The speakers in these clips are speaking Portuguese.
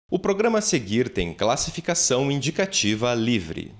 O programa a seguir tem classificação indicativa livre.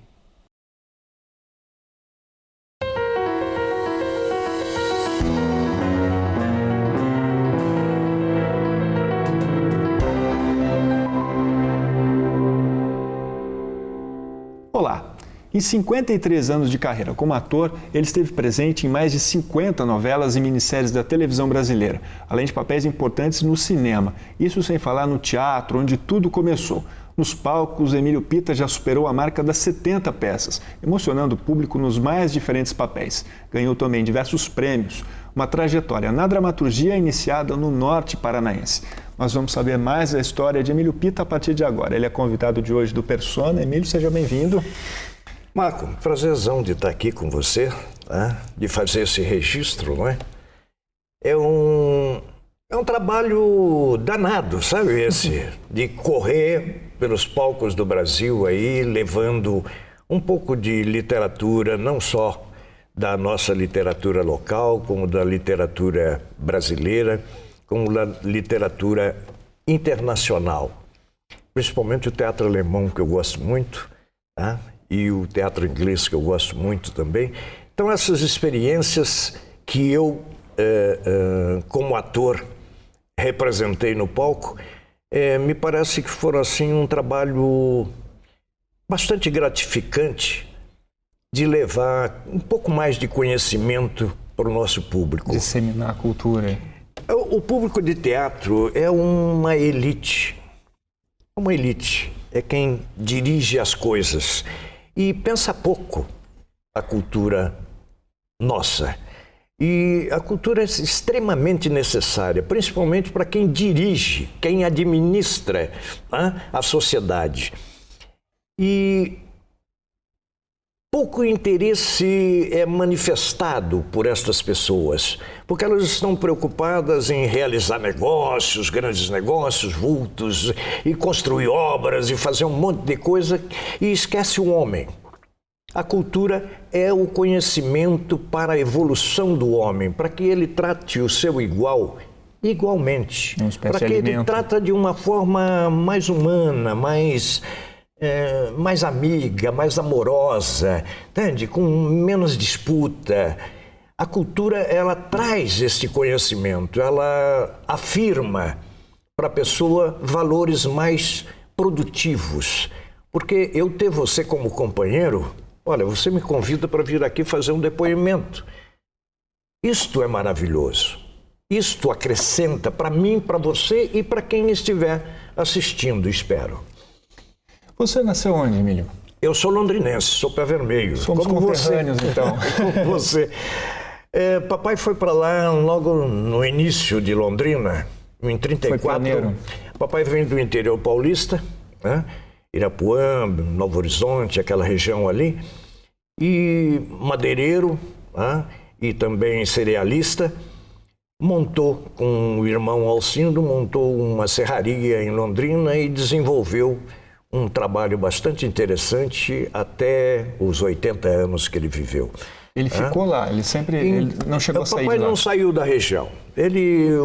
Olá! Em 53 anos de carreira como ator, ele esteve presente em mais de 50 novelas e minisséries da televisão brasileira, além de papéis importantes no cinema. Isso sem falar no teatro, onde tudo começou. Nos palcos, Emílio Pita já superou a marca das 70 peças, emocionando o público nos mais diferentes papéis. Ganhou também diversos prêmios. Uma trajetória na dramaturgia iniciada no norte paranaense. Nós vamos saber mais da história de Emílio Pita a partir de agora. Ele é convidado de hoje do Persona. Emílio, seja bem-vindo. Marco, prazerzão de estar aqui com você, né? De fazer esse registro, não é? É um trabalho danado, sabe esse? De correr pelos palcos do Brasil aí, levando um pouco de literatura, não só da nossa literatura local, como da literatura brasileira, como da literatura internacional. Principalmente o teatro alemão, que eu gosto muito, tá? E o teatro inglês, que eu gosto muito também. Então, essas experiências que eu, como ator, representei no palco, me parece que foram, assim, um trabalho bastante gratificante de levar um pouco mais de conhecimento para o nosso público. Disseminar a cultura. O público de teatro é uma elite. Uma elite. É quem dirige as coisas. E pensa pouco a cultura nossa. E a cultura é extremamente necessária, principalmente para quem dirige, quem administra, né, a sociedade. E pouco interesse é manifestado por estas pessoas, porque elas estão preocupadas em realizar negócios, grandes negócios, vultos, e construir obras, e fazer um monte de coisa, e esquece o homem. A cultura é o conhecimento para a evolução do homem, para que ele trate o seu igual igualmente, para que ele trate de uma forma mais humana, mais amiga, mais amorosa, entende? Com menos disputa. A cultura, ela traz esse conhecimento, ela afirma para a pessoa valores mais produtivos. Porque eu ter você como companheiro, olha, você me convida para vir aqui fazer um depoimento. Isto é maravilhoso. Isto acrescenta para mim, para você e para quem estiver assistindo, espero. Você nasceu onde, Emílio? Eu sou londrinense, sou pé vermelho. Somos conterrâneos, então. Como você. Papai foi para lá logo no início de Londrina, em 34. Foi pioneiro. Papai vem do interior paulista, né? Irapuã, Novo Horizonte, aquela região ali. E madeireiro, né? E também cerealista. Montou, com o irmão Alcindo, montou uma serraria em Londrina e desenvolveu um trabalho bastante interessante até os 80 anos que ele viveu. Ele ficou lá, ele não chegou a sair de lá. Papai não saiu da região.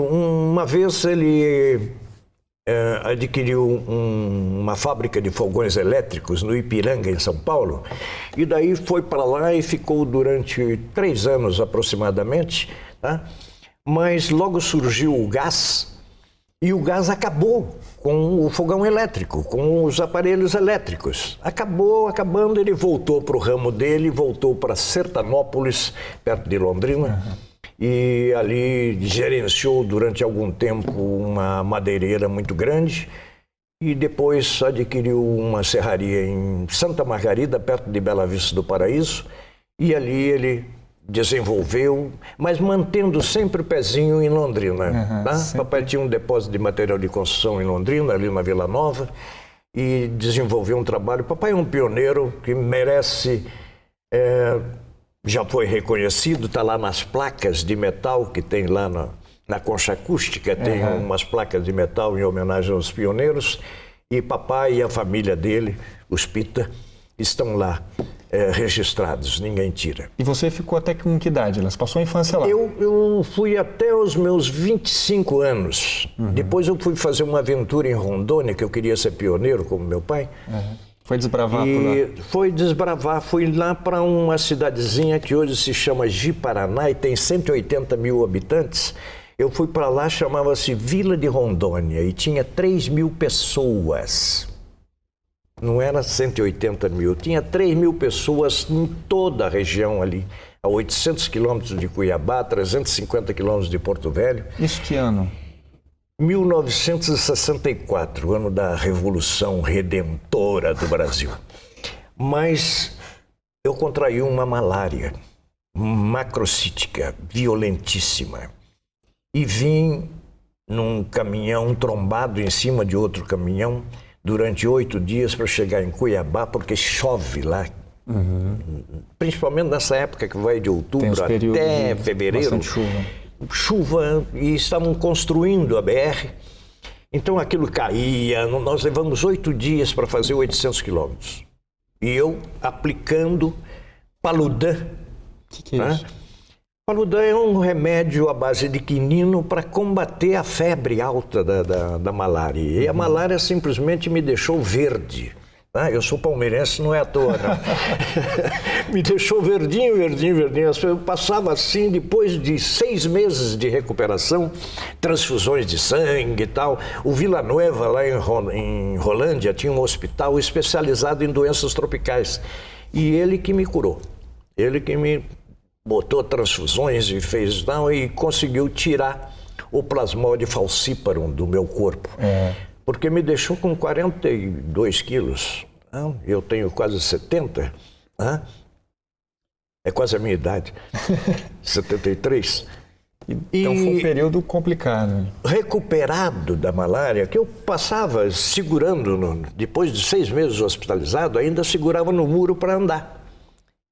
Uma vez ele adquiriu uma fábrica de fogões elétricos no Ipiranga, em São Paulo, e daí foi para lá e ficou durante 3 anos aproximadamente, tá? Mas logo surgiu o gás, e o gás acabou com o fogão elétrico, com os aparelhos elétricos. Acabando, ele voltou para o ramo dele, voltou para Sertanópolis, perto de Londrina, e ali gerenciou durante algum tempo uma madeireira muito grande, e depois adquiriu uma serraria em Santa Margarida, perto de Bela Vista do Paraíso, e ali ele desenvolveu, mas mantendo sempre o pezinho em Londrina. Tá? Papai tinha um depósito de material de construção em Londrina, ali na Vila Nova, e desenvolveu um trabalho. Papai é um pioneiro que merece, já foi reconhecido, está lá nas placas de metal que tem lá na concha acústica, tem umas placas de metal em homenagem aos pioneiros, e papai e a família dele, os Pita, estão lá registrados, ninguém tira. E você ficou até com que idade? Elas passou a infância lá? Eu fui até os meus 25 anos. Depois eu fui fazer uma aventura em Rondônia, que eu queria ser pioneiro, como meu pai. Foi desbravar por lá? Foi desbravar, fui lá para uma cidadezinha que hoje se chama Ji-Paraná e tem 180 mil habitantes. Eu fui para lá, chamava-se Vila de Rondônia e tinha 3 mil pessoas. Não era 180 mil, tinha 3 mil pessoas em toda a região ali, a 800 quilômetros de Cuiabá, 350 quilômetros de Porto Velho. Isso que ano? 1964, ano da Revolução Redentora do Brasil. Mas eu contraí uma malária macrocítica, violentíssima. E vim num caminhão trombado em cima de outro caminhão durante 8 dias para chegar em Cuiabá, porque chove lá. Principalmente nessa época que vai de outubro até fevereiro. Bastante chuva. Chuva, e estavam construindo a BR. Então aquilo caía. Nós levamos 8 dias para fazer 800 quilômetros. E eu aplicando Paludan. O que é isso? Paludan é um remédio à base de quinino para combater a febre alta da malária. E a malária simplesmente me deixou verde. Eu sou palmeirense, não é à toa, não. Me deixou verdinho. Eu passava assim, depois de 6 meses de recuperação, transfusões de sangue e tal. O Vila Nova, lá em Rolândia, tinha um hospital especializado em doenças tropicais. E ele que me curou. Ele que me botou transfusões e fez tal, e conseguiu tirar o plasmode falciparum do meu corpo. Porque me deixou com 42 quilos. Eu tenho quase 70. É quase a minha idade. 73. Então foi um período complicado. Recuperado da malária, que eu passava segurando, depois de 6 meses hospitalizado, ainda segurava no muro para andar.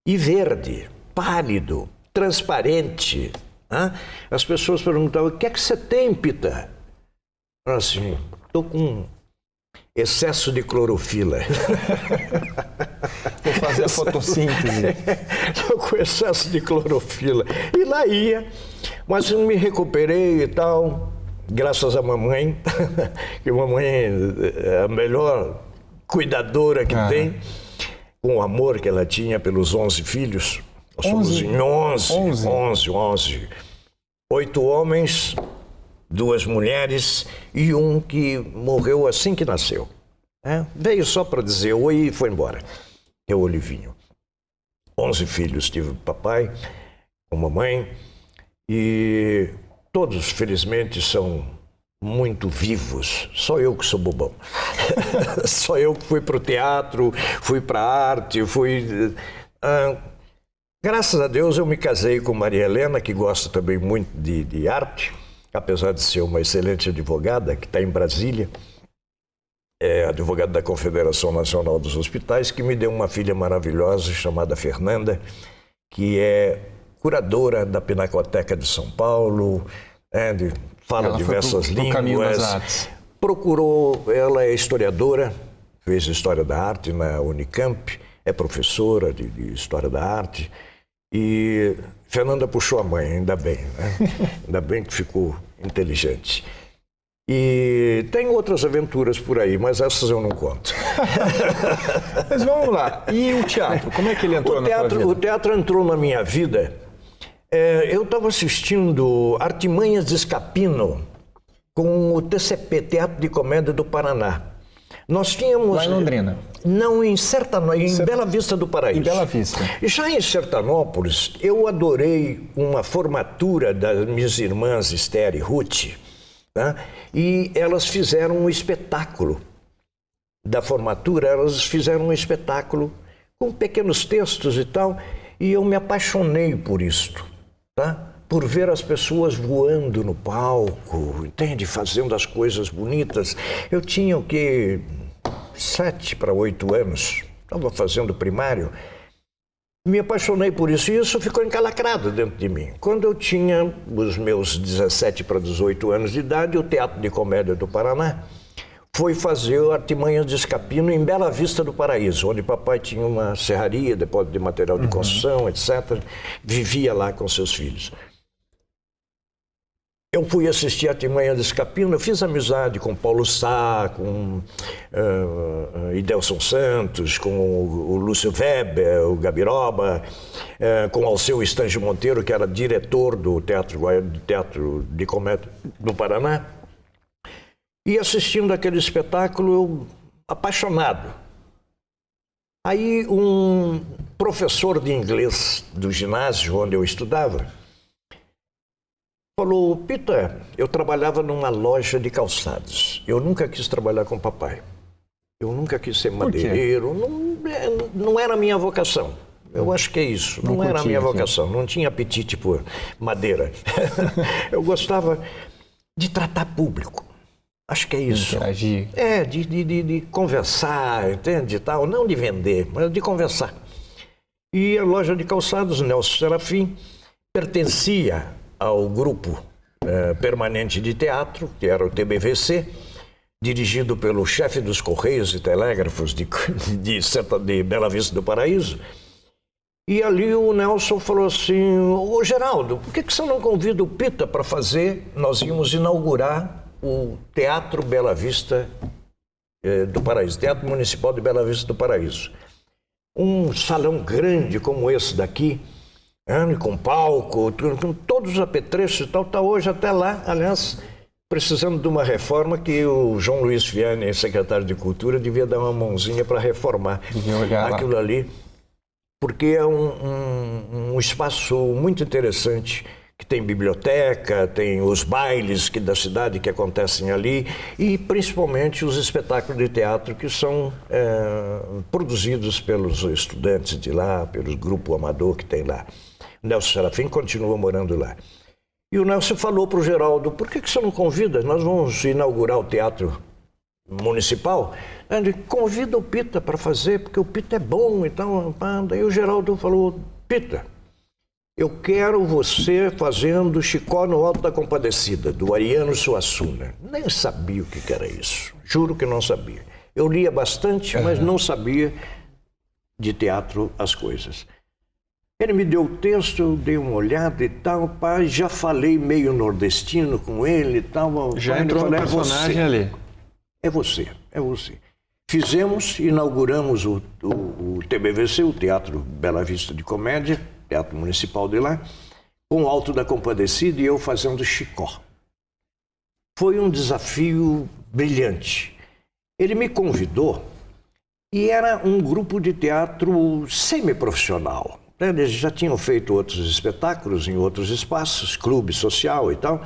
E verde, pálido, transparente. As pessoas perguntavam: o que é que você tem, Pita? Assim, estou com excesso de clorofila. Vou fazer a fotossíntese. Estou com excesso de clorofila. E lá ia. Mas eu me recuperei e tal, graças à mamãe, que a mamãe é a melhor cuidadora que tem, com o amor que ela tinha pelos 11 filhos. Nós somos em 11. 8 homens, 2 mulheres e um que morreu assim que nasceu. Veio só para dizer oi e foi embora. É o Olivinho. 11 filhos tive papai, com mamãe, e todos, felizmente, são muito vivos. Só eu que sou bobão. Só eu que fui para o teatro, fui para a arte, graças a Deus eu me casei com Maria Helena, que gosta também muito de arte, apesar de ser uma excelente advogada, que está em Brasília. É advogada da Confederação Nacional dos Hospitais, que me deu uma filha maravilhosa chamada Fernanda, que é curadora da Pinacoteca de São Paulo, fala diversas línguas. Procurou, ela é historiadora, fez História da Arte na Unicamp, é professora de História da Arte. E Fernanda puxou a mãe, ainda bem, né? Ainda bem que ficou inteligente. E tem outras aventuras por aí, mas essas eu não conto. Mas vamos lá. E o teatro? Como é que ele entrou na tua vida? O teatro entrou na minha vida. Eu estava assistindo Artimanhas de Scapino com o TCP, Teatro de Comédia do Paraná. Nós tínhamos... Lá em Londrina? Não, em Bela Vista do Paraíso. Em Bela Vista. Já em Sertanópolis, eu adorei uma formatura das minhas irmãs Esther e Ruth, e elas fizeram um espetáculo da formatura, elas fizeram um espetáculo com pequenos textos e tal, e eu me apaixonei por isto, por ver as pessoas voando no palco, entende? Fazendo as coisas bonitas. Eu tinha o quê? 7 para 8 anos, estava fazendo primário. Me apaixonei por isso e isso ficou encalacrado dentro de mim. Quando eu tinha os meus 17 para 18 anos de idade, o Teatro de Comédia do Paraná foi fazer o Artimanhas de Escapino em Bela Vista do Paraíso, onde papai tinha uma serraria, depósito de material de construção, etc. Vivia lá com seus filhos. Eu fui assistir Artimanhas de Escapino, eu fiz amizade com Paulo Sá, com Idelson Santos, com o Lúcio Weber, o Gabiroba, com Alceu Estange Monteiro, que era diretor do Teatro de Comédia do Paraná. E assistindo aquele espetáculo, eu apaixonado. Aí um professor de inglês do ginásio onde eu estudava falou: Peter, eu trabalhava numa loja de calçados. Eu nunca quis trabalhar com papai. Eu nunca quis ser madeireiro. Não era a minha vocação. Eu acho que é isso. Não era a minha vocação. Não tinha apetite por madeira. Eu gostava de tratar público. Acho que é isso. Interagir. De conversar, entende? Tal. Não de vender, mas de conversar. E a loja de calçados, Nelson Serafim, pertencia ao grupo permanente de teatro, que era o TBVC, dirigido pelo chefe dos Correios e Telégrafos de Bela Vista do Paraíso. E ali o Nelson falou assim: ô Geraldo, por que você não convida o Pita para fazer? Nós íamos inaugurar o Teatro Bela Vista do Paraíso, Teatro Municipal de Bela Vista do Paraíso. Um salão grande como esse daqui, com palco, com todos os apetrechos e tal, está hoje até lá, aliás, precisando de uma reforma que o João Luiz Vianney, secretário de Cultura, devia dar uma mãozinha para reformar aquilo ali, porque é um espaço muito interessante, que tem biblioteca, tem os bailes da cidade que acontecem ali e principalmente os espetáculos de teatro que são produzidos pelos estudantes de lá, pelo grupo amador que tem lá. O Nelson Serafim continua morando lá. E o Nelson falou para o Geraldo: por que você não convida? Nós vamos inaugurar o Teatro Municipal. Ele convida o Pita para fazer, porque o Pita é bom e tal. Daí o Geraldo falou: Pita, eu quero você fazendo Chicó no Alto da Compadecida, do Ariano Suassuna. Nem sabia o que era isso. Juro que não sabia. Eu lia bastante, mas não sabia de teatro as coisas. Ele me deu o texto, eu dei uma olhada e tal, pai, já falei meio nordestino com ele e tal. Já entrou no personagem ali. É você. Fizemos, inauguramos o TBVC, o Teatro Bela Vista de Comédia, Teatro Municipal de lá, com o Alto da Compadecida e eu fazendo Chicó. Foi um desafio brilhante. Ele me convidou e era um grupo de teatro semiprofissional. Eles já tinham feito outros espetáculos em outros espaços, clube social e tal,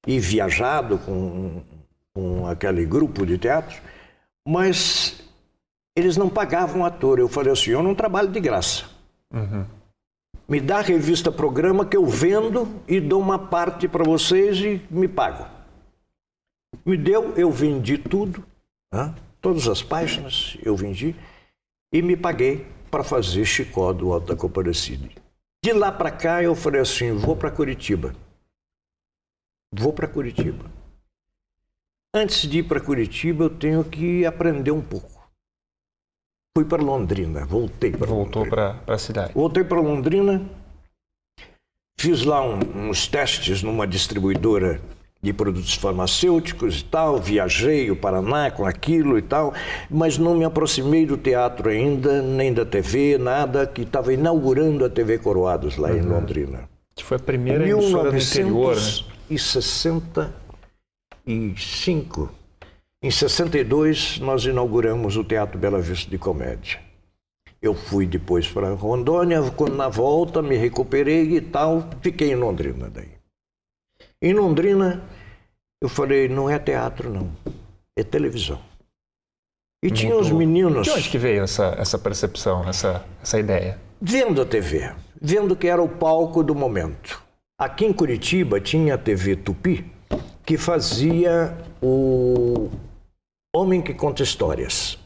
e viajado com aquele grupo de teatro, mas eles não pagavam ator. Eu falei assim: eu não trabalho de graça. Me dá a revista Programa que eu vendo e dou uma parte para vocês e me pago. Me deu, eu vendi tudo, todas as páginas eu vendi e me paguei para fazer Chicó do Alto da Compadecida. De lá para cá eu falei assim: vou para Curitiba. Antes de ir para Curitiba eu tenho que aprender um pouco. Fui para Londrina, Voltou para a cidade. Voltei para Londrina, fiz lá uns testes numa distribuidora de produtos farmacêuticos e tal, viajei o Paraná com aquilo e tal, mas não me aproximei do teatro ainda, nem da TV, nada, que estava inaugurando a TV Coroados lá em Londrina. Que foi a primeira emissora do interior, né? 1965. Em 62, nós inauguramos o Teatro Bela Vista de Comédia. Eu fui depois para Rondônia, quando na volta me recuperei e tal, fiquei em Londrina daí. Em Londrina, eu falei: não é teatro não, é televisão. E tinha os meninos... De onde que veio essa percepção, essa ideia? Vendo a TV, vendo que era o palco do momento. Aqui em Curitiba tinha a TV Tupi, que fazia o Homem que Conta Histórias.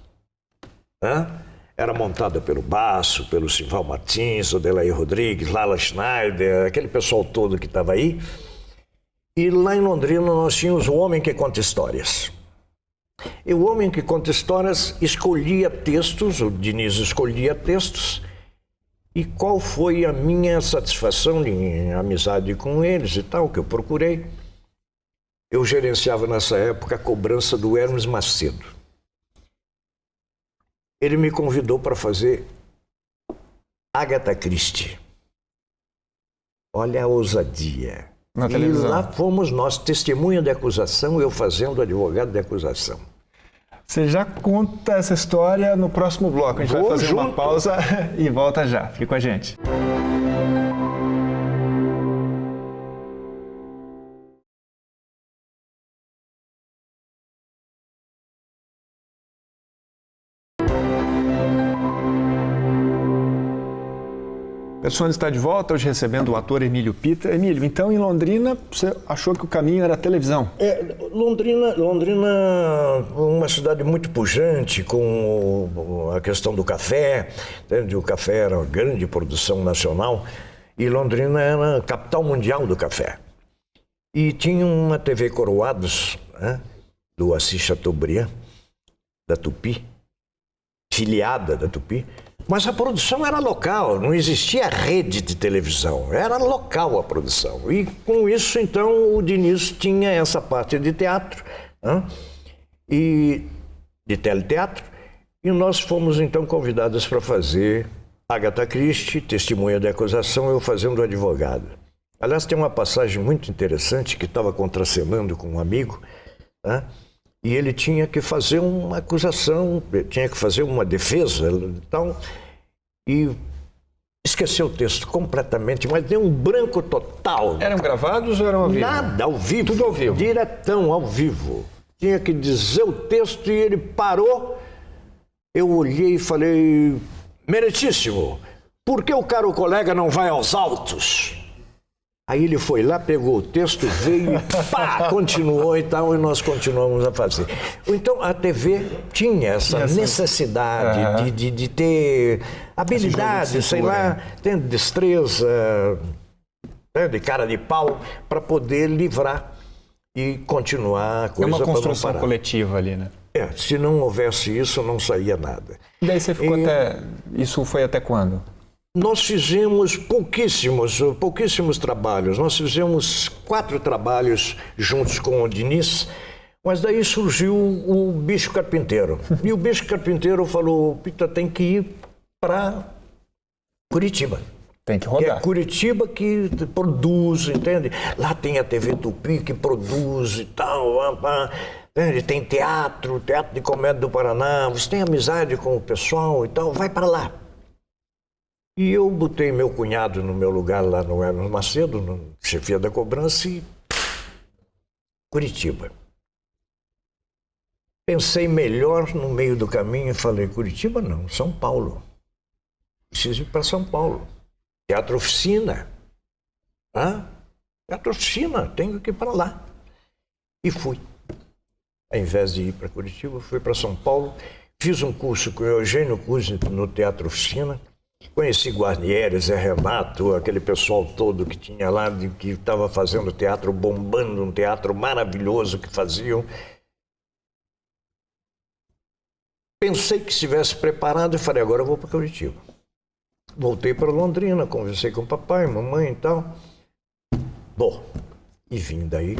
Era montada pelo Basso, pelo Sival Martins, Odelair Rodrigues, Lala Schneider, aquele pessoal todo que estava aí. E lá em Londrina nós tínhamos o Homem que Conta Histórias. O Homem que Conta Histórias escolhia textos, o Diniz escolhia textos, e qual foi a minha satisfação em amizade com eles e tal, que eu procurei? Eu gerenciava nessa época a cobrança do Hermes Macedo. Ele me convidou para fazer Agatha Christie. Olha a ousadia. Na televisão. E lá fomos nós, testemunha de acusação, eu fazendo advogado de acusação. Você já conta essa história no próximo bloco. A gente vai fazer uma pausa e volta já. Fique com a gente. A Persona está de volta, hoje recebendo o ator Emílio Pita. Emílio, então em Londrina você achou que o caminho era a televisão? Londrina, uma cidade muito pujante, com a questão do café, entende? O café era uma grande produção nacional, e Londrina era a capital mundial do café. E tinha uma TV Coroados, né, do Assis Chateaubriand, da Tupi, filiada da Tupi. Mas a produção era local, não existia rede de televisão, era local a produção. E com isso, então, o Diniz tinha essa parte de teatro, né? E de teleteatro, e nós fomos, então, convidados para fazer Agatha Christie, testemunha de acusação, eu fazendo advogado. Aliás, tem uma passagem muito interessante que estava contracenando com um amigo, né? E ele tinha que fazer uma acusação, tinha que fazer uma defesa, então, e esqueceu o texto completamente, mas deu um branco total. Eram gravados ou eram ao vivo? Nada, ao vivo. Tudo ao vivo? Diretão, ao vivo. Tinha que dizer o texto e ele parou. Eu olhei e falei, meritíssimo, por que o caro colega não vai aos autos? Aí ele foi lá, pegou o texto, veio e pá, continuou e tal, e nós continuamos a fazer. Então a TV tinha essa necessidade de ter habilidade, sei lá, ter destreza, de cara de pau, para poder livrar e continuar a coisa. É uma construção coletiva ali, né? Se não houvesse isso, não saía nada. E daí você ficou até... Isso foi até quando? Nós fizemos pouquíssimos trabalhos. Nós fizemos 4 trabalhos juntos com o Diniz, mas daí surgiu o Bicho Carpinteiro. E o Bicho Carpinteiro falou, Pita, tem que ir para Curitiba. Tem que rodar. É Curitiba que produz, entende? Lá tem a TV Tupi que produz e tal, entende? Tem teatro de comédia do Paraná, você tem amizade com o pessoal e tal, vai para lá. E eu botei meu cunhado no meu lugar lá no Hermes Macedo, no chefia da cobrança, e Curitiba. Pensei melhor no meio do caminho e falei, Curitiba não, São Paulo. Preciso ir para São Paulo. Teatro Oficina. Teatro Oficina, tenho que ir para lá. E fui. Ao invés de ir para Curitiba, fui para São Paulo. Fiz um curso com o Eugênio Cusi no Teatro Oficina. Conheci Guarnieri, Zé Renato, aquele pessoal todo que tinha lá, que estava fazendo teatro, bombando, um teatro maravilhoso que faziam. Pensei que estivesse preparado e falei, agora eu vou para Curitiba. Voltei para Londrina, conversei com o papai, mamãe e tal. Bom, e vim daí.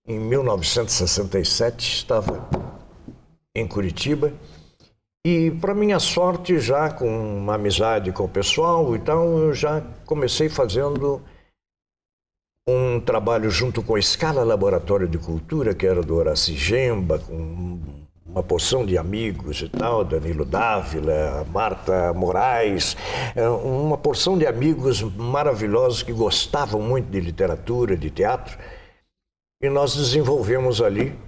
Em 1967 estava em Curitiba. E, para minha sorte, já com uma amizade com o pessoal e tal, eu já comecei fazendo um trabalho junto com a Scala Laboratório de Cultura, que era do Horácio Gemba, com uma porção de amigos e tal, Danilo Dávila, Marta Moraes, uma porção de amigos maravilhosos que gostavam muito de literatura, de teatro, e nós desenvolvemos ali.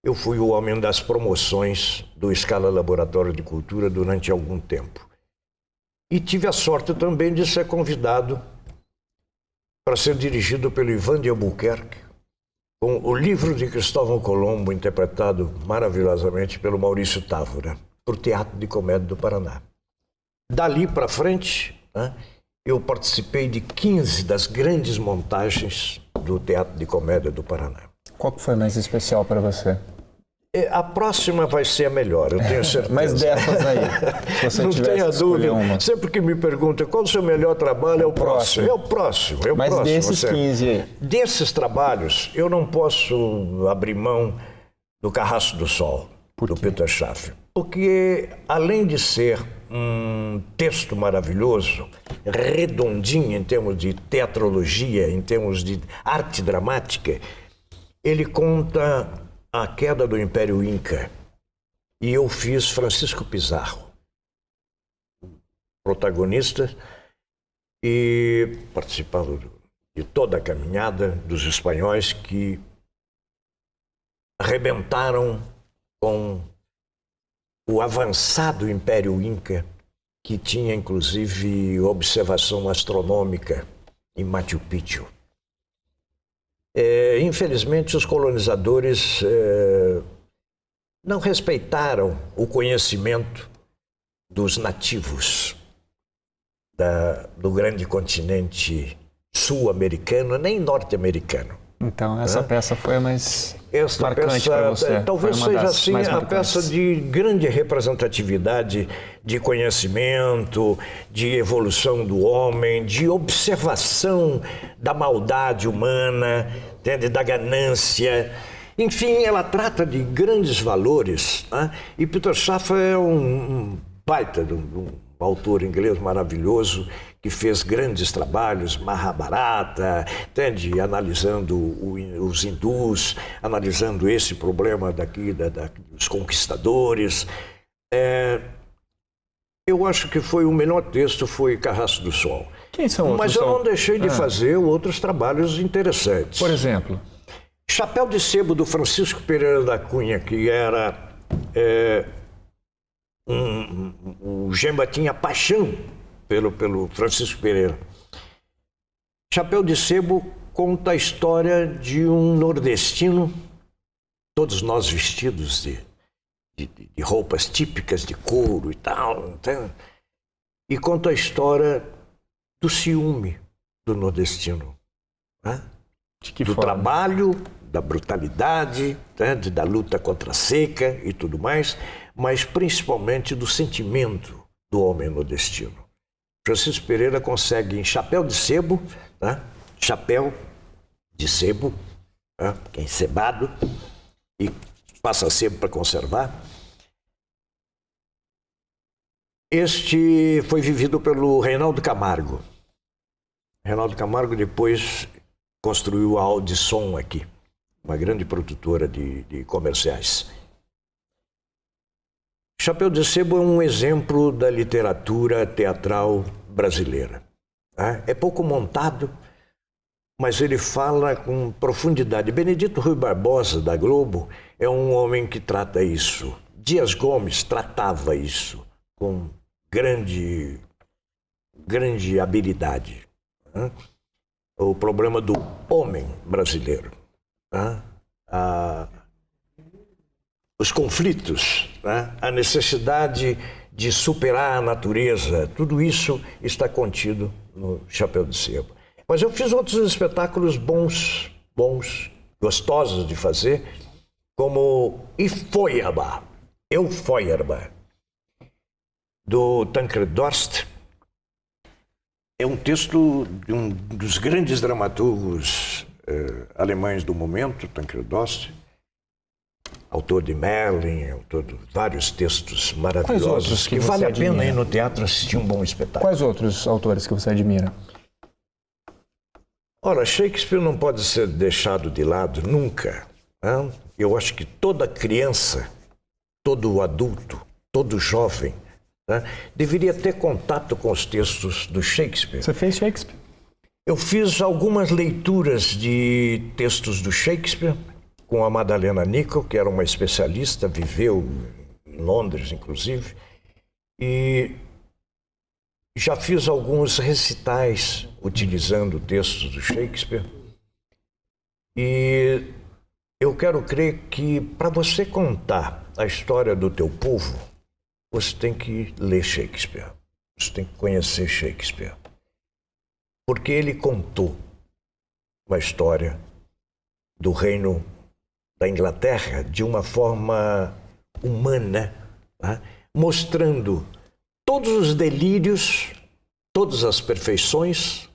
Eu fui o homem das promoções do Scala Laboratório de Cultura durante algum tempo. E tive a sorte também de ser convidado para ser dirigido pelo Ivan de Albuquerque, com o livro de Cristóvão Colombo, interpretado maravilhosamente pelo Maurício Távora, para o Teatro de Comédia do Paraná. Dali para frente, eu participei de 15 das grandes montagens do Teatro de Comédia do Paraná. Qual que foi mais especial para você? A próxima vai ser a melhor, eu tenho certeza. Mas dessas aí, se você Não tivesse tenha que escolher dúvida. uma. Sempre que me perguntam qual o seu melhor trabalho, é o próximo. É o próximo. Mas desses sempre. 15 aí? Desses trabalhos, eu não posso abrir mão do Carrasco do Sol, do Peter Schaff. Porque, além de ser um texto maravilhoso, redondinho em termos de teatrologia, em termos de arte dramática, ele conta a queda do Império Inca. E eu fiz Francisco Pizarro, protagonista, e participava de toda a caminhada dos espanhóis que arrebentaram com o avançado Império Inca, que tinha inclusive observação astronômica em Machu Picchu. Infelizmente, os colonizadores não respeitaram o conhecimento dos nativos do grande continente sul-americano, nem norte-americano. Então, essa peça foi a mais Esta marcante para peça você. talvez Foi uma seja das assim mais a marcantes. peça de grande representatividade, de conhecimento, de evolução do homem, de observação da maldade humana, entende? Da ganância. Enfim, ela trata de grandes valores, né? E Peter Schaff é um baita de um autor inglês maravilhoso que fez grandes trabalhos, Mahabharata, entende? Analisando os hindus, analisando esse problema daqui dos conquistadores. Eu acho que foi o melhor texto, foi Carrasco do Sol. Quem são outros? Mas eu não deixei de fazer outros trabalhos interessantes. Por exemplo? Chapéu de Sebo, do Francisco Pereira da Cunha, que era... o Gemba tinha paixão pelo Francisco Pereira. Chapéu de Sebo conta a história de um nordestino, todos nós vestidos de roupas típicas de couro e tal, então, e conta a história do ciúme do nordestino, né? De que do forma? trabalho, da brutalidade, né? Da luta contra a seca e tudo mais, mas principalmente do sentimento do homem nordestino. Francisco Pereira consegue, em Chapéu de Sebo, né? Chapéu de sebo, né? Que é encebado, e passa sebo para conservar. Este foi vivido pelo Reinaldo Camargo. Reinaldo Camargo depois construiu a Audisson aqui, uma grande produtora de comerciais. Chapéu de Sebo é um exemplo da literatura teatral brasileira. É pouco montado, mas ele fala com profundidade. Benedito Rui Barbosa, da Globo, é um homem que trata isso. Dias Gomes tratava isso com grande habilidade. O problema do homem brasileiro. Os conflitos, a necessidade de superar a natureza, tudo isso está contido no Chapéu de Sebo. Mas eu fiz outros espetáculos bons, gostosos de fazer, como Eu Feuerbach, do Tancred Dorst. É um texto de um dos grandes dramaturgos alemães do momento, Tancred Dorst, autor de Merlin, autor de vários textos maravilhosos. Quais outros que você vale a admira? pena ir no teatro assistir um bom espetáculo. Quais outros autores que você admira? Ora, Shakespeare não pode ser deixado de lado nunca. Né? Eu acho que toda criança, todo adulto, todo jovem, né, deveria ter contato com os textos do Shakespeare. Você fez Shakespeare? Eu fiz algumas leituras de textos do Shakespeare com a Madalena Nicol, que era uma especialista, viveu em Londres, inclusive, e já fiz alguns recitais utilizando textos do Shakespeare. E eu quero crer que, para você contar a história do teu povo, você tem que ler Shakespeare, você tem que conhecer Shakespeare. Porque ele contou uma história do reino da Inglaterra de uma forma humana, tá? Mostrando todos os delírios, todas as perfeições,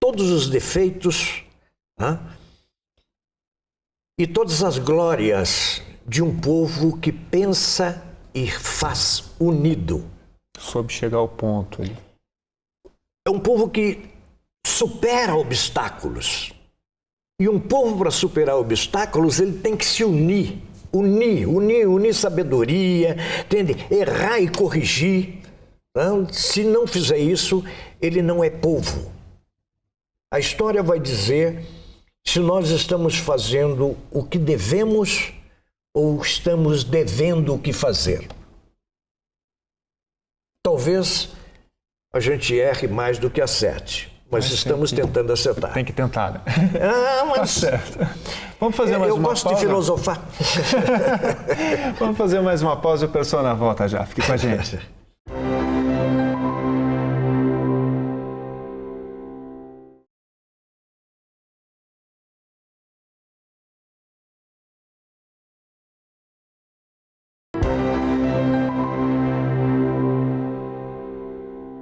todos os defeitos, tá? E todas as glórias de um povo que pensa e faz unido. Soube chegar ao ponto ali. É um povo que supera obstáculos. E um povo, para superar obstáculos, ele tem que se unir. Unir sabedoria, entende? Errar e corrigir. Não? Se não fizer isso, ele não é povo. A história vai dizer se nós estamos fazendo o que devemos ou estamos devendo o que fazer. Talvez a gente erre mais do que acerte, mas estamos tentando acertar. Tem que tentar, né? Mas... Tá certo. Vamos fazer mais uma pausa? Eu gosto de filosofar. Vamos fazer mais uma pausa e o Persona volta já. Fique com a gente.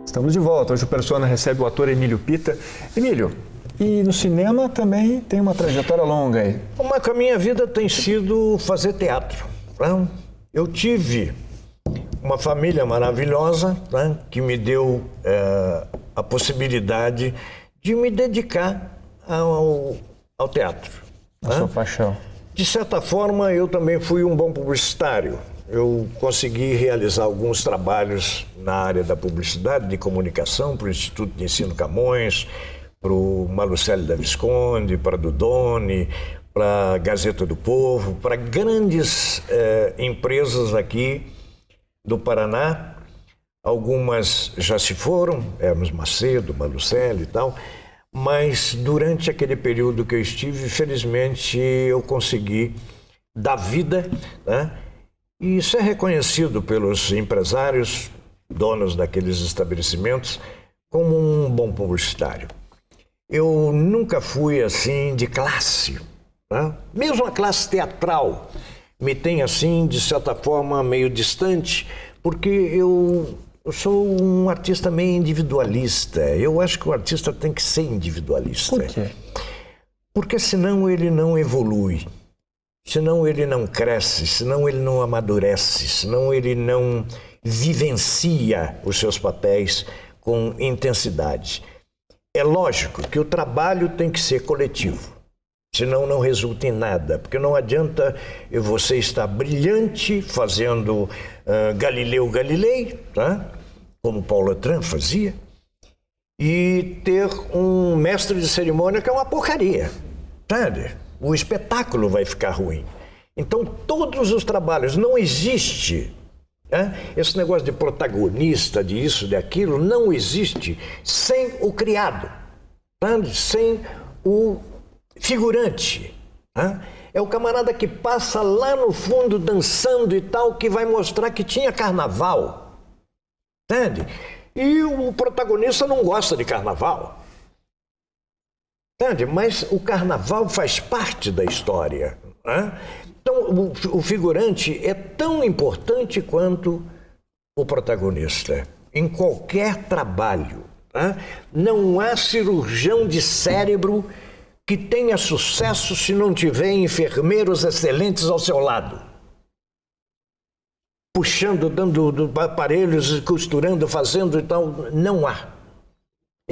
Estamos de volta. Hoje o Persona recebe o ator Emílio Pita. Emílio, e no cinema também tem uma trajetória longa aí. Mas a minha vida tem sido fazer teatro. Né? Eu tive uma família maravilhosa, né, que me deu a possibilidade de me dedicar ao teatro. A sua paixão. De certa forma, eu também fui um bom publicitário. Eu consegui realizar alguns trabalhos na área da publicidade, de comunicação, para o Instituto de Ensino Camões, para o Malucelli da Visconde, para a Dudone, para a Gazeta do Povo, para grandes empresas aqui do Paraná. Algumas já se foram, Hermes Macedo, Malucelli e tal, mas durante aquele período que eu estive, felizmente eu consegui dar vida, né? E ser reconhecido pelos empresários, donos daqueles estabelecimentos, como um bom publicitário. Eu nunca fui assim de classe, né? Mesmo a classe teatral me tem assim, de certa forma, meio distante, porque eu sou um artista meio individualista. Eu acho que o artista tem que ser individualista. Por quê? Porque senão ele não evolui. Senão ele não cresce, senão ele não amadurece, senão ele não vivencia os seus papéis com intensidade. É lógico que o trabalho tem que ser coletivo, senão não resulta em nada, porque não adianta você estar brilhante fazendo Galileu Galilei, tá? Como Paulo Atran fazia, e ter um mestre de cerimônia que é uma porcaria, sabe? O espetáculo vai ficar ruim. Então, todos os trabalhos, não existe, né? Esse negócio de protagonista, de isso, de aquilo, não existe sem o criado, né? Sem o figurante. Né? É o camarada que passa lá no fundo dançando e tal, que vai mostrar que tinha carnaval. Entende? E o protagonista não gosta de carnaval. Entende? Mas o carnaval faz parte da história. Né? Então, o figurante é tão importante quanto o protagonista. Em qualquer trabalho. Né? Não há cirurgião de cérebro que tenha sucesso se não tiver enfermeiros excelentes ao seu lado. Puxando, dando aparelhos, costurando, fazendo e tal. Não há.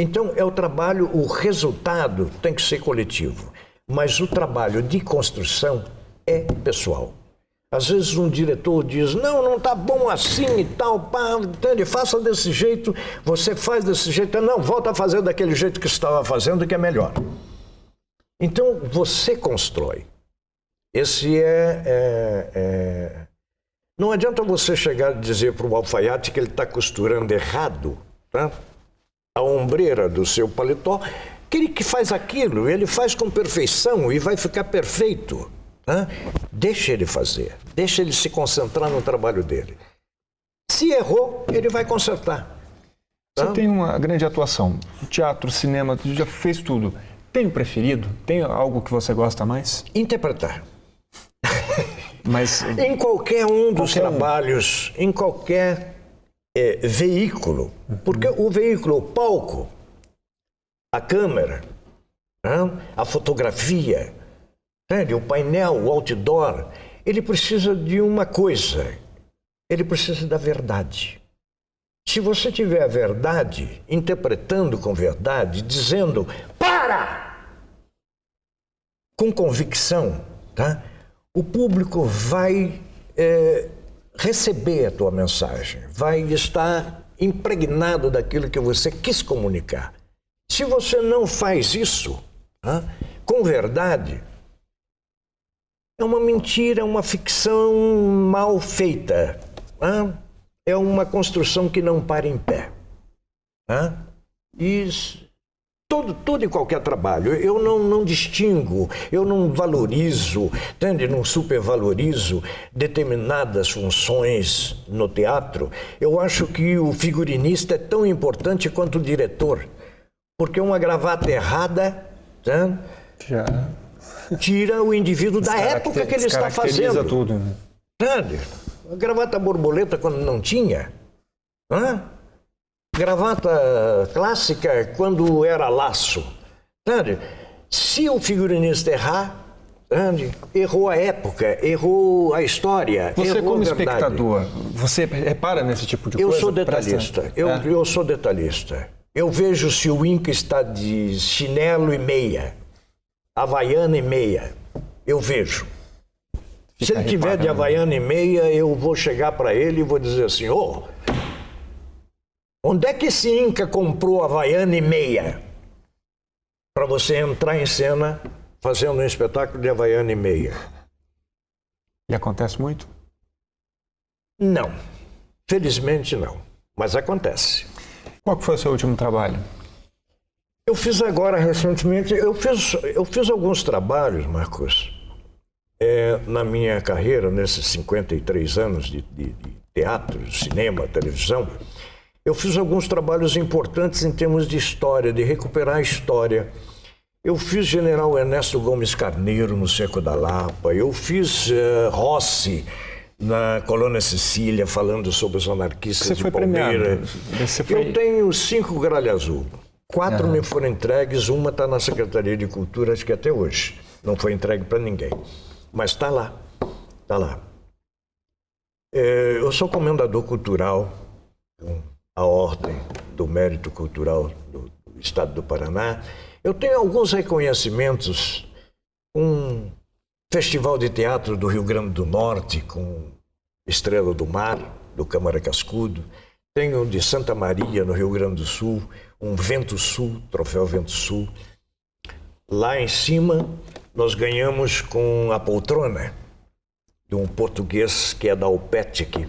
Então, é o trabalho, o resultado tem que ser coletivo. Mas o trabalho de construção é pessoal. Às vezes um diretor diz, não está bom assim e tal, pá, entende? Faça desse jeito, você faz desse jeito. Não, volta a fazer daquele jeito que você estava fazendo, que é melhor. Então, você constrói. Esse Não adianta você chegar e dizer para o alfaiate que ele está costurando errado, tá? A ombreira do seu paletó, que faz aquilo, ele faz com perfeição e vai ficar perfeito. Tá? Deixa ele fazer, deixa ele se concentrar no trabalho dele. Se errou, ele vai consertar. Tá? Você tem uma grande atuação, teatro, cinema, você já fez tudo. Tem um preferido? Tem algo que você gosta mais? Interpretar. Mas em qualquer um dos trabalhos, em qualquer veículo, porque o veículo, o palco, a câmera, a fotografia, o painel, o outdoor, ele precisa de uma coisa, ele precisa da verdade. Se você tiver a verdade, interpretando com verdade, dizendo para! Com convicção, tá? O público vai receber a tua mensagem, vai estar impregnado daquilo que você quis comunicar. Se você não faz isso, com verdade, é uma mentira, é uma ficção mal feita. É uma construção que não para em pé. Isso. Todo e qualquer trabalho, eu não distingo, eu não valorizo, entende? Não supervalorizo determinadas funções no teatro. Eu acho que o figurinista é tão importante quanto o diretor, porque uma gravata errada tira o indivíduo da época que ele está fazendo. Tudo. Entende? A gravata borboleta quando não tinha, gravata clássica quando era laço. Entende? Se o figurinista errar, errou a época, errou a história. Você errou como a verdade. Espectador, você repara nesse tipo de coisa? Eu sou detalhista. Eu sou detalhista. Eu vejo se o Inca está de chinelo e meia, havaiana e meia. Eu vejo. Se ele tiver de havaiana e meia, eu vou chegar para ele e vou dizer assim, onde é que esse Inca comprou havaiana e meia para você entrar em cena fazendo um espetáculo de havaiana e meia? E acontece muito? Não. Felizmente não. Mas acontece. Qual que foi o seu último trabalho? Eu fiz agora, recentemente, eu fiz alguns trabalhos, Marcos, na minha carreira, nesses 53 anos de teatro, cinema, televisão. Eu fiz alguns trabalhos importantes em termos de história, de recuperar a história. Eu fiz General Ernesto Gomes Carneiro no Cerco da Lapa, eu fiz Rossi na Colônia Sicília, falando sobre os anarquistas de Palmeira. Eu tenho 5 Gralha Azul. 4 me foram entregues, uma está na Secretaria de Cultura, acho que até hoje. Não foi entregue para ninguém. Mas está lá. Está lá. Eu sou comendador cultural, a Ordem do Mérito Cultural do Estado do Paraná. Eu tenho alguns reconhecimentos, um Festival de Teatro do Rio Grande do Norte, com Estrela do Mar, do Câmara Cascudo. Tenho de Santa Maria, no Rio Grande do Sul, um Vento Sul, Troféu Vento Sul. Lá em cima, nós ganhamos com a poltrona de um português que é da UPETIC,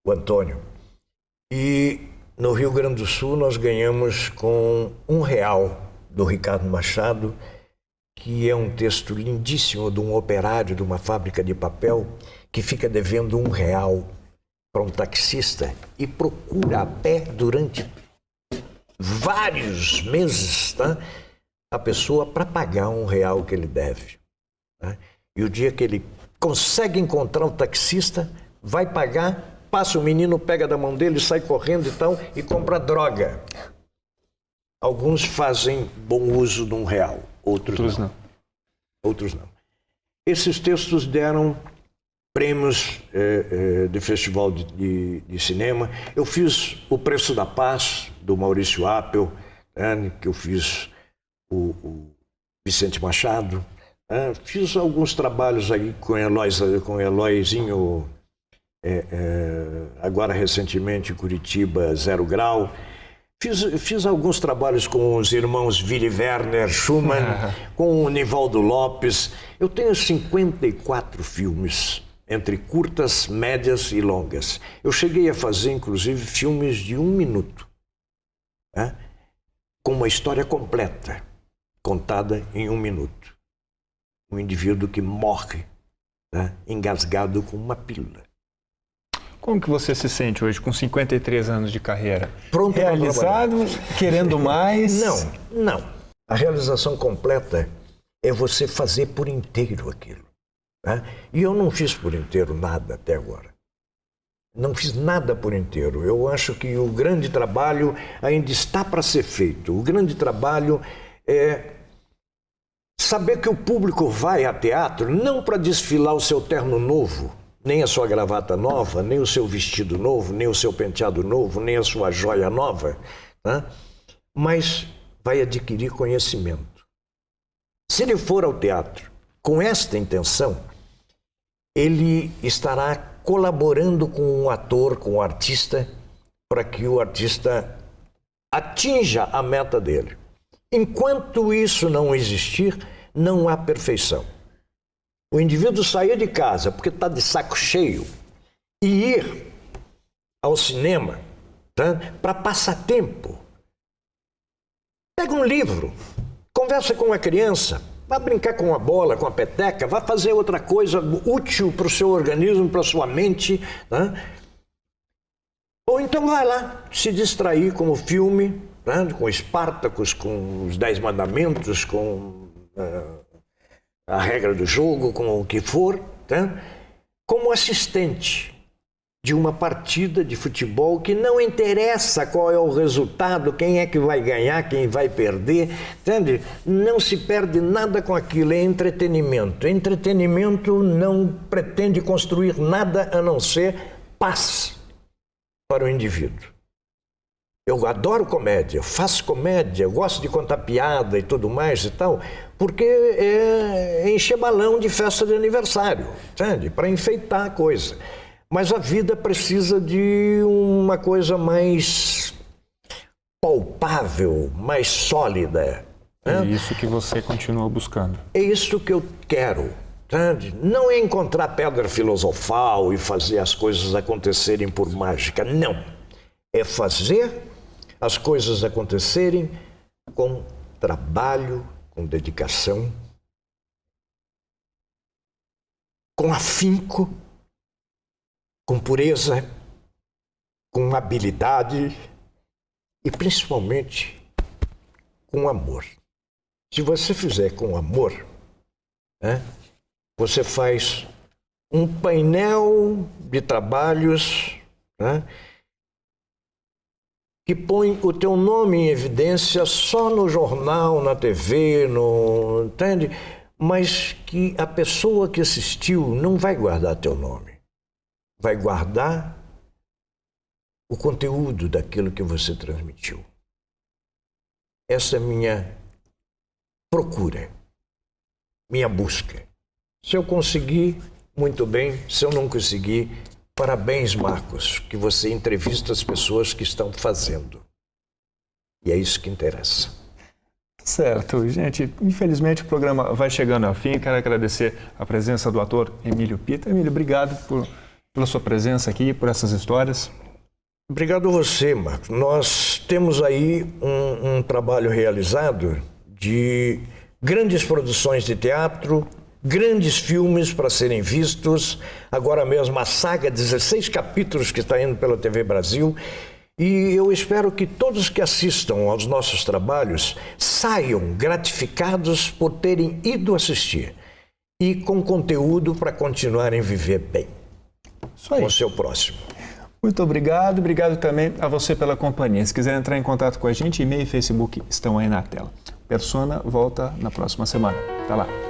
o Antônio. E no Rio Grande do Sul, nós ganhamos com R$1, do Ricardo Machado, que é um texto lindíssimo de um operário de uma fábrica de papel que fica devendo R$1 para um taxista e procura a pé durante vários meses, a pessoa para pagar R$1 que ele deve. E o dia que ele consegue encontrar um taxista, vai pagar, passa o menino, pega da mão dele, sai correndo e compra droga. Alguns fazem bom uso de R$1, outros não. Outros não. Esses textos deram prêmios de festival de cinema. Eu fiz O Preço da Paz, do Maurício Appel, que eu fiz o Vicente Machado. Fiz alguns trabalhos aí com Eloyzinho, agora recentemente em Curitiba, Zero Grau. Fiz alguns trabalhos com os irmãos Willy Werner Schumann, com o Nivaldo Lopes. Eu tenho 54 filmes, entre curtas, médias e longas. Eu cheguei a fazer, inclusive, filmes de 1 minuto, com uma história completa, contada em 1 minuto. Um indivíduo que morre, engasgado com uma pílula. Como que você se sente hoje, com 53 anos de carreira? Pronto, realizado, querendo mais? Não. A realização completa é você fazer por inteiro aquilo. né? E eu não fiz por inteiro nada até agora. Não fiz nada por inteiro. Eu acho que o grande trabalho ainda está para ser feito. O grande trabalho é saber que o público vai a teatro não para desfilar o seu terno novo, nem a sua gravata nova, nem o seu vestido novo, nem o seu penteado novo, nem a sua joia nova, né? Mas vai adquirir conhecimento. Se ele for ao teatro com esta intenção, ele estará colaborando com o ator, com o artista, para que o artista atinja a meta dele. Enquanto isso não existir, não há perfeição. O indivíduo sair de casa porque está de saco cheio e ir ao cinema, tá, para passar tempo. Pega um livro, conversa com uma criança, vai brincar com a bola, com a peteca, vai fazer outra coisa útil para o seu organismo, para a sua mente, né? Ou então vai lá se distrair com o filme, né? Com Espartacus, com os 10 Mandamentos, com a regra do jogo, com o que for, né? Como assistente de uma partida de futebol que não interessa qual é o resultado, quem é que vai ganhar, quem vai perder, entende? Não se perde nada com aquilo, é entretenimento. Entretenimento não pretende construir nada a não ser paz para o indivíduo. Eu adoro comédia, eu faço comédia, eu gosto de contar piada e tudo mais e tal, porque é encher balão de festa de aniversário, entende? Para enfeitar a coisa. Mas a vida precisa de uma coisa mais palpável, mais sólida. É isso que você continua buscando. É isso que eu quero. Entende? Não é encontrar pedra filosofal e fazer as coisas acontecerem por mágica. Não. É fazer as coisas acontecerem com trabalho, com dedicação, com afinco, com pureza, com habilidade e principalmente com amor. Se você fizer com amor, né, você faz um painel de trabalhos, né, que põe o teu nome em evidência só no jornal, na TV, entende? Mas que a pessoa que assistiu não vai guardar teu nome. Vai guardar o conteúdo daquilo que você transmitiu. Essa é minha procura, minha busca. Se eu conseguir, muito bem. Se eu não conseguir, parabéns, Marcos, que você entrevista as pessoas que estão fazendo. E é isso que interessa. Certo, gente. Infelizmente o programa vai chegando ao fim. Quero agradecer a presença do ator Emílio Pita. Emílio, obrigado pela sua presença aqui, por essas histórias. Obrigado a você, Marcos. Nós temos aí um trabalho realizado de grandes produções de teatro, grandes filmes para serem vistos. Agora mesmo a saga, 16 capítulos que está indo pela TV Brasil. E eu espero que todos que assistam aos nossos trabalhos saiam gratificados por terem ido assistir e com conteúdo para continuarem a viver bem. Isso aí. Com o seu próximo. Muito obrigado. Obrigado também a você pela companhia. Se quiser entrar em contato com a gente, e-mail e Facebook estão aí na tela. Persona volta na próxima semana. Até lá.